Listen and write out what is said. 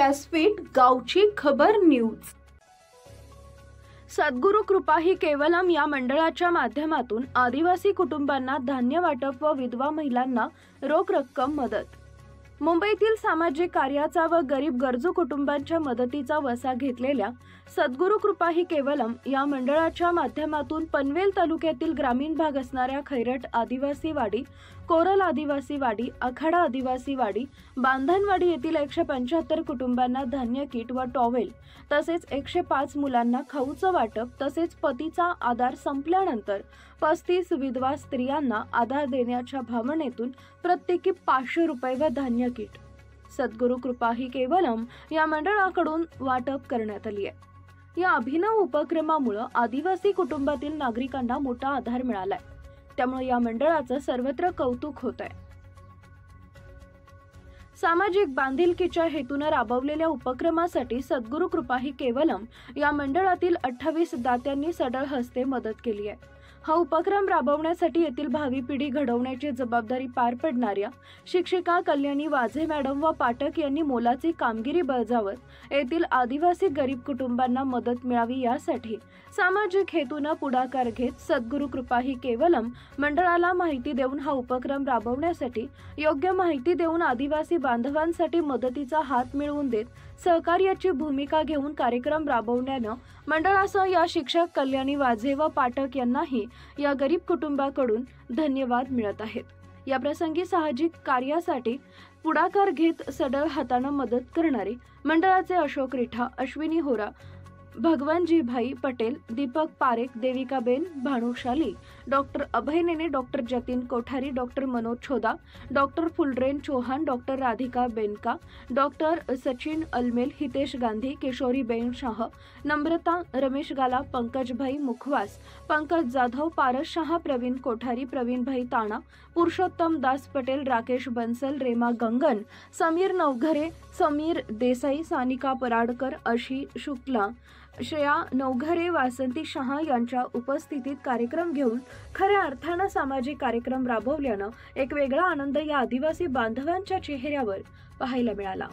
व्यासपीठ गावची खबर न्यूज। सद्गुरू कृपा ही केवलम या मंडळाच्या माध्यमातून आदिवासी कुटुंबांना धान्य वाटप व विधवा महिलांना रोख रक्कम मदत। मुंबईतील सामाजिक कार्याचा व गरीब गरजू कुटुंबांच्या मदतीचा वसा घेतलेल्या सद्गुरू कृपा ही केवलम या मंडळाच्या माध्यमातून पनवेल तालुक्यातील ग्रामीण भाग असणाऱ्या खैरट आदिवासी वाडी, कोरल आदिवासी वाडी, आखाडा आदिवासी वाडी, बांधणवाडी येथील 175 कुटुंबांना धान्य किट व टॉवेल तसेच 105 मुलांना खाऊचं वाटप तसेच पतीचा आधार संपल्यानंतर 35 विधवा स्त्रियांना आधार देण्याच्या भावनेतून प्रत्येकी 500 रुपये व धान्य किट सद्गुरू कृपा ही केवलम या मंडळाकडून वाटप करण्यात आली आहे। या अभिनव उपक्रमामुळे आदिवासी कुटुंबातील नागरिकांना मोठा आधार मिळालाय, त्यामुळे या मंडळाचं सर्वत्र कौतुक होत आहे। सामाजिक बांधिलकीच्या हेतूने राबवलेल्या उपक्रमासाठी सद्गुरू कृपा ही केवलम या मंडळातील 28 दात्यांनी सढळ हस्ते मदत केली आहे। हा उपक्रम राबवण्यासाठी येथील भावी पिढी घडवण्याची जबाबदारी पार पडणाऱ्या शिक्षिका कल्याणी वाझे मॅडम व पाठक यांनी मोलाची कामगिरी बजावत येथील आदिवासी गरीब कुटुंबांना मदत मिळावी यासाठी सामाजिक हेतूने पुढाकार घेत सद्गुरू कृपा ही केवलम मंडळाला माहिती देऊन हा उपक्रम राबवण्यासाठी योग्य माहिती देऊन आदिवासी बांधवांसाठी मदतीचा हात मिळवून देत सहकार्याची भूमिका घेऊन कार्यक्रम राबवण्यानं मंडळासह या शिक्षक कल्याणी वाझे व पाठक यांनाही या गरीब कुटुंबाकडून धन्यवाद मिळत आहेत। या प्रसंगी सामाजिक कार्यासाठी पुढाकार घेत सढळ हाताने मदत करणारे मंडळाचे अशोक रिठा, Ashwini Hora, Bhagwanji Bhai Patel, Deepak Parekh, Devikaben Bhanushali, doctor Abhay Nene, doctor Jatin Kothari, doctor Manoj Chhoda, doctor Phulren Chauhan, doctor Radhika Benka, doctor Sachin Almel, Hitesh Gandhi, Kishori Ben Shah, Namrata Ramesh Gala, Pankaj Bhai Mukhwas, Pankaj Jadhav, Paras Shah, Pravin Kothari, Pravin भाई ताणा, पुरुषोत्तम दास पटेल, राकेश बंसल, रेमा गंगन, समीर नवघरे, समीर देसाई, सानिका पराडकर, अशी शुक्ला, श्रेया नवघरे, वासंती शाह यांच्या उपस्थितीत कार्यक्रम घेऊन खऱ्या अर्थानं सामाजिक कार्यक्रम राबवल्यानं एक वेगळा आनंद या आदिवासी बांधवांच्या चेहऱ्यावर पाहायला मिळाला।